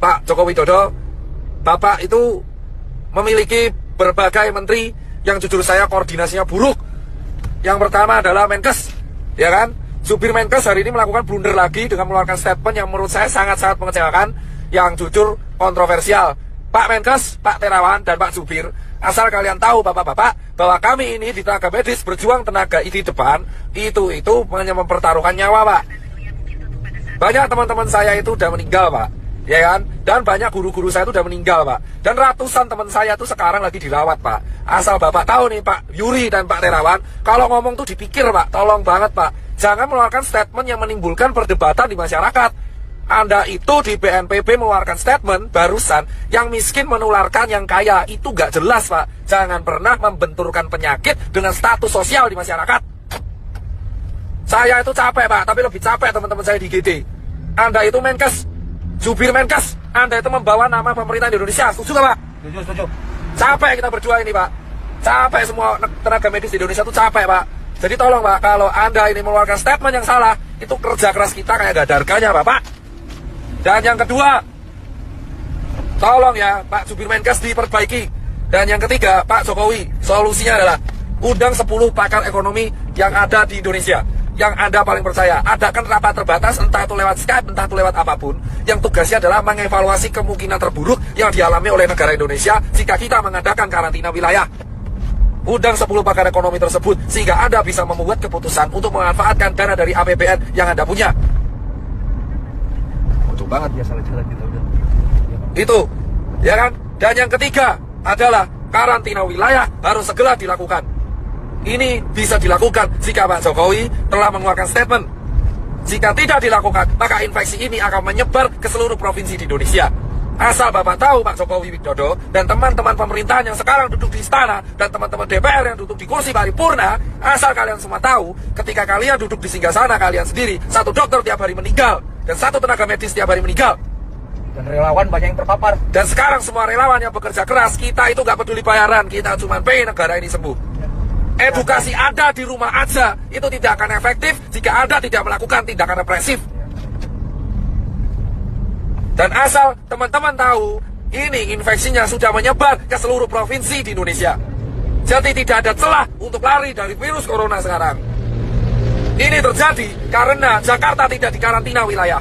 Pak Joko Widodo, Bapak itu memiliki berbagai menteri yang jujur saya koordinasinya buruk. Yang pertama adalah Menkes, ya kan? Supir Menkes hari ini melakukan blunder lagi dengan mengeluarkan statement yang menurut saya sangat-sangat mengecewakan, yang jujur kontroversial. Pak Menkes, Pak Terawan, dan Pak Supir, asal kalian tahu bapak-bapak, bahwa kami ini di tenaga medis berjuang tenaga di depan, itu hanya mempertaruhkan nyawa, Pak. Banyak teman-teman saya itu udah meninggal, Pak, ya kan? Dan banyak guru-guru saya itu udah meninggal, Pak. Dan ratusan teman saya itu sekarang lagi dirawat, Pak. Asal bapak tahu nih, Pak Yuri dan Pak Terawan, kalau ngomong tuh dipikir, Pak. Tolong banget, Pak. Jangan mengeluarkan statement yang menimbulkan perdebatan di masyarakat. Anda itu di BNPB mengeluarkan statement barusan, yang miskin menularkan yang kaya. Itu gak jelas, Pak. Jangan pernah membenturkan penyakit dengan status sosial di masyarakat. Saya itu capek, Pak, tapi lebih capek teman-teman saya di GD. Anda itu Menkes, jubir Menkes, Anda itu membawa nama pemerintah Indonesia. Setuju gak, Pak? Setuju. Capek kita berdua ini, Pak. Capek semua tenaga medis di Indonesia itu capek, Pak. Jadi tolong, Pak, kalau Anda ini mengeluarkan statement yang salah, itu kerja keras kita kayak gak ada harganya, Bapak. Dan yang kedua, tolong ya Pak Jubir Menkes diperbaiki. Dan yang ketiga, Pak Jokowi, solusinya adalah undang 10 pakar ekonomi yang ada di Indonesia, yang Anda paling percaya. Adakan rapat terbatas, entah itu lewat Skype, entah itu lewat apapun, yang tugasnya adalah mengevaluasi kemungkinan terburuk yang dialami oleh negara Indonesia jika kita mengadakan karantina wilayah. Undang 10 pakar ekonomi tersebut, sehingga Anda bisa membuat keputusan untuk memanfaatkan dana dari APBN yang Anda punya. Banget ya, salah jalan kita udah. Itu, ya kan? Dan yang ketiga adalah karantina wilayah harus segera dilakukan. Ini bisa dilakukan jika Pak Jokowi telah mengeluarkan statement. Jika tidak dilakukan, maka infeksi ini akan menyebar ke seluruh provinsi di Indonesia. Asal Bapak tahu, Pak Jokowi Widodo dan teman-teman pemerintahan yang sekarang duduk di istana dan teman-teman DPR yang duduk di kursi paripurna, asal kalian semua tahu, ketika kalian duduk di singgasana kalian sendiri, satu dokter tiap hari meninggal dan satu tenaga medis tiap hari meninggal. Dan relawan banyak yang terpapar. Dan sekarang semua relawan yang bekerja keras, kita itu gak peduli bayaran, kita cuma pengen negara ini sembuh. Edukasi Anda di rumah aja, itu tidak akan efektif jika Anda tidak melakukan tindakan represif. Dan asal teman-teman tahu, ini infeksinya sudah menyebar ke seluruh provinsi di Indonesia. Jadi tidak ada celah untuk lari dari virus corona sekarang. Ini terjadi karena Jakarta tidak dikarantina wilayah.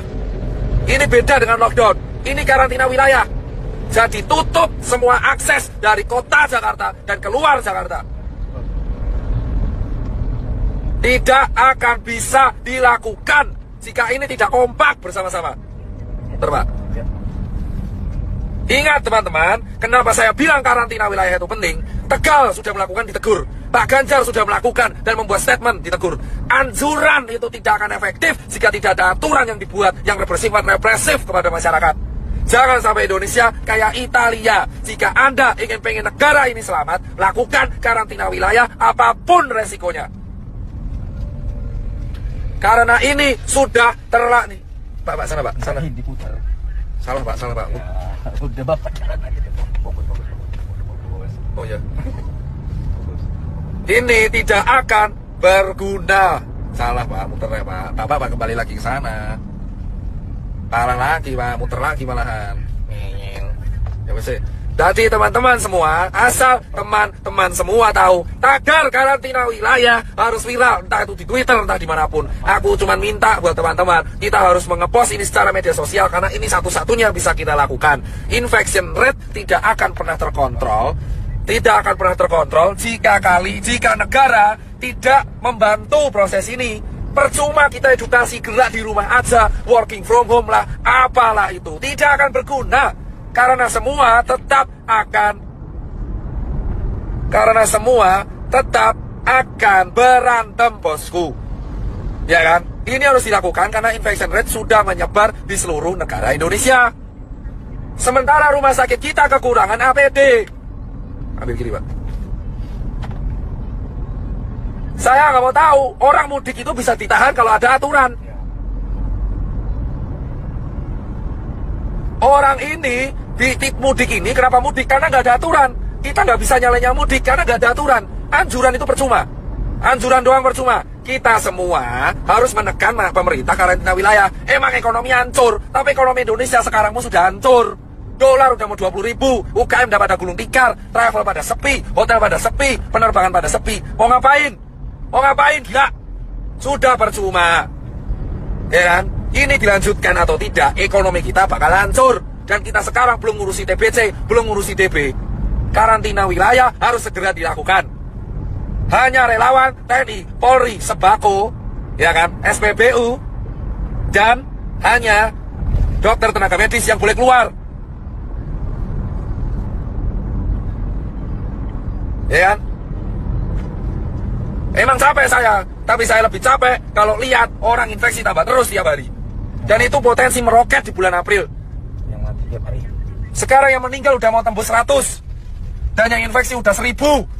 Ini beda dengan lockdown. Ini karantina wilayah. Jadi tutup semua akses dari kota Jakarta dan keluar Jakarta. Tidak akan bisa dilakukan jika ini tidak kompak bersama-sama. Terima. Ingat teman-teman, kenapa saya bilang karantina wilayah itu penting? Tegal sudah melakukan, ditegur. Pak Ganjar sudah melakukan dan membuat statement, ditegur. Anjuran itu tidak akan efektif jika tidak ada aturan yang dibuat yang bersifat represif kepada masyarakat. Jangan sampai Indonesia kayak Italia. Jika Anda pengen negara ini selamat, lakukan karantina wilayah apapun resikonya. Karena ini sudah terlalu nih. Pak, sana Pak, sana. Diputar. Salah Pak, salah Pak. Ya, udah Bapak jalan aja deh. Fokus. Oh ya. Ini tidak akan berguna. Salah Pak, muter ya Pak. Bapak kembali lagi ke sana. Salah lagi Pak, muter lagi malahan. Ya wes. Jadi teman-teman semua, asal teman-teman semua tahu, tagar karantina wilayah harus viral, entah itu di Twitter, entah dimanapun. Aku cuma minta buat teman-teman, kita harus mengepost ini secara media sosial, karena ini satu-satunya bisa kita lakukan. Infection rate tidak akan pernah terkontrol, jika negara tidak membantu proses ini. Percuma kita edukasi gerak di rumah aja, working from home lah, apalah itu, tidak akan berguna. Karena semua tetap akan berantem, bosku. Ya kan? Ini harus dilakukan karena infection rate sudah menyebar di seluruh negara Indonesia. Sementara rumah sakit kita kekurangan APD. Ambil kiri, Pak. Saya nggak mau tahu, orang mudik itu bisa ditahan kalau ada aturan. Orang ini di mudik ini, kenapa mudik? Karena nggak ada aturan. Kita nggak bisa nyalain yang mudik karena nggak ada aturan. Anjuran itu percuma. Anjuran doang percuma. kita semua harus menekan pemerintah karantina wilayah. Emang ekonomi hancur, tapi ekonomi Indonesia sekarang pun sudah hancur. Dolar udah mau 20.000, UKM udah pada gulung tikar, travel pada sepi, hotel pada sepi, penerbangan pada sepi. Mau ngapain? Mau ngapain? Gila. Sudah percuma. Ya kan? Ini dilanjutkan atau tidak, ekonomi kita bakal hancur. Dan kita sekarang belum ngurusi TBC, belum ngurusi DB. Karantina wilayah harus segera dilakukan. Hanya relawan, TNI, Polri, Sembako, ya kan, SPBU, dan hanya dokter tenaga medis yang boleh keluar. Ya kan? Emang capek saya, tapi saya lebih capek kalau lihat orang infeksi tambah terus tiap hari. Dan itu potensi meroket di bulan April. Yang mati tiap hari. Sekarang yang meninggal udah mau tembus 100. Dan yang infeksi udah 1000.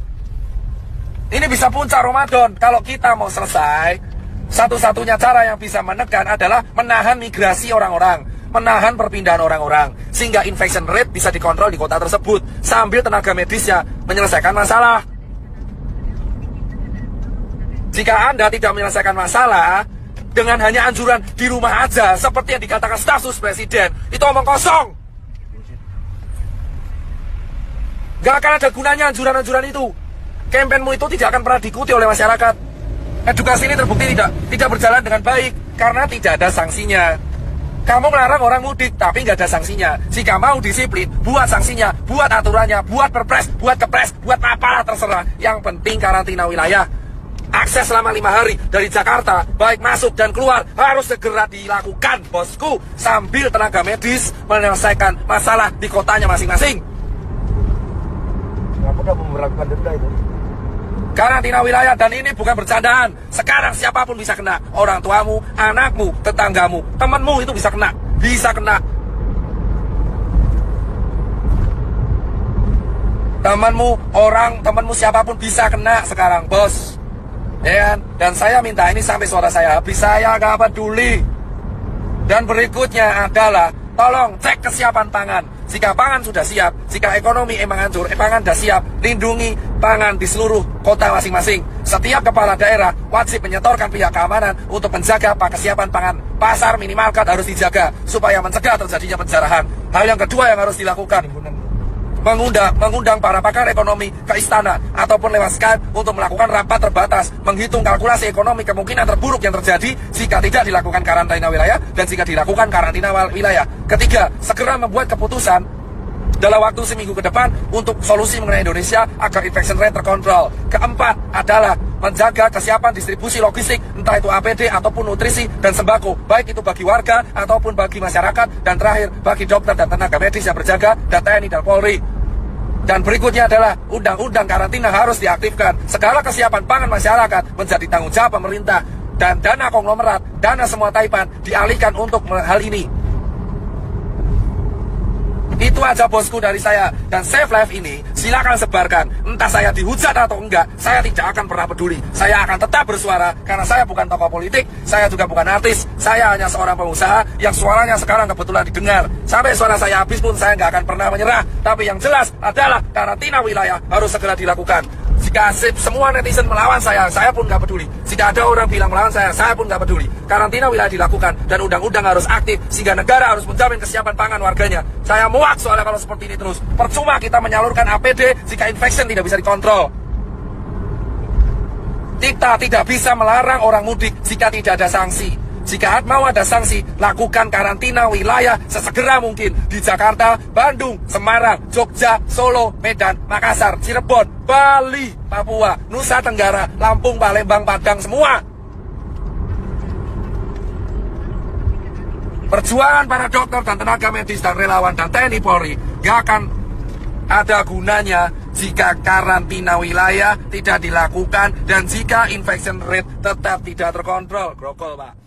Ini bisa puncak Ramadan. Kalau kita mau selesai, satu-satunya cara yang bisa menekan adalah menahan migrasi orang-orang, menahan perpindahan orang-orang, sehingga infection rate bisa dikontrol di kota tersebut, sambil tenaga medisnya menyelesaikan masalah. Jika Anda tidak menyelesaikan masalah dengan hanya anjuran di rumah aja, seperti yang dikatakan staf sus presiden, itu omong kosong. Gak akan ada gunanya anjuran-anjuran itu. Kampanyemu itu tidak akan pernah diikuti oleh masyarakat. Edukasi ini terbukti tidak berjalan dengan baik karena tidak ada sanksinya. Kamu melarang orang mudik tapi nggak ada sanksinya. Jika mau disiplin, buat sanksinya, buat aturannya, buat perpres, buat kepres, buat apalah terserah. Yang penting karantina wilayah, akses selama 5 hari dari Jakarta, baik masuk dan keluar, harus segera dilakukan, bosku, sambil tenaga medis menyelesaikan masalah di kotanya masing-masing. Apakah memperlakukan denda itu? Karantina wilayah, dan ini bukan bercandaan. Sekarang siapapun bisa kena. Orang tuamu, anakmu, tetanggamu, temanmu itu bisa kena. Bisa kena. Temanmu siapapun bisa kena sekarang, bos. Ya kan? Dan saya minta ini sampai suara saya habis, saya gak peduli. Dan berikutnya adalah tolong cek kesiapan pangan. Jika pangan sudah siap, jika ekonomi emang hancur, pangan sudah siap, lindungi pangan di seluruh kota masing-masing. Setiap kepala daerah wajib menyetorkan pihak keamanan untuk menjaga kesiapan pangan. Pasar minimarket harus dijaga supaya mencegah terjadinya penjarahan. Hal yang kedua yang harus dilakukan, mengundang para pakar ekonomi ke istana ataupun lewat Skype untuk melakukan rapat terbatas, menghitung kalkulasi ekonomi kemungkinan terburuk yang terjadi jika tidak dilakukan karantina wilayah dan jika dilakukan karantina wilayah. Ketiga, segera membuat keputusan dalam waktu seminggu ke depan untuk solusi mengenai Indonesia agar infection rate terkontrol. Keempat adalah menjaga kesiapan distribusi logistik, entah itu APD ataupun nutrisi dan sembako, baik itu bagi warga ataupun bagi masyarakat. Dan terakhir, bagi dokter dan tenaga medis yang berjaga, dan TNI dan Polri. Dan berikutnya adalah undang-undang karantina harus diaktifkan. Segala kesiapan pangan masyarakat menjadi tanggung jawab pemerintah, dan dana konglomerat, dana semua taipan dialihkan untuk hal ini. Itu aja bosku dari saya. Dan Save Life ini silakan sebarkan. Entah saya dihujat atau enggak, saya tidak akan pernah peduli. Saya akan tetap bersuara karena saya bukan tokoh politik, saya juga bukan artis. Saya hanya seorang pengusaha yang suaranya sekarang kebetulan didengar. Sampai suara saya habis pun saya nggak akan pernah menyerah. Tapi yang jelas adalah karantina wilayah harus segera dilakukan. Jika semua netizen melawan saya pun nggak peduli. Jika ada orang bilang melawan saya pun nggak peduli. Karantina wilayah dilakukan dan undang-undang harus aktif sehingga negara harus menjamin kesiapan pangan warganya. Saya muak soalnya kalau seperti ini terus. Percuma kita menyalurkan APD jika infection tidak bisa dikontrol. Kita tidak bisa melarang orang mudik jika tidak ada sanksi. Jika mau ada sanksi, lakukan karantina wilayah sesegera mungkin di Jakarta, Bandung, Semarang, Jogja, Solo, Medan, Makassar, Cirebon, Bali, Papua, Nusa Tenggara, Lampung, Palembang, Padang, semua. Perjuangan para dokter dan tenaga medis dan relawan dan TNI Polri gak akan ada gunanya jika karantina wilayah tidak dilakukan dan jika infection rate tetap tidak terkontrol. Grogol, Pak.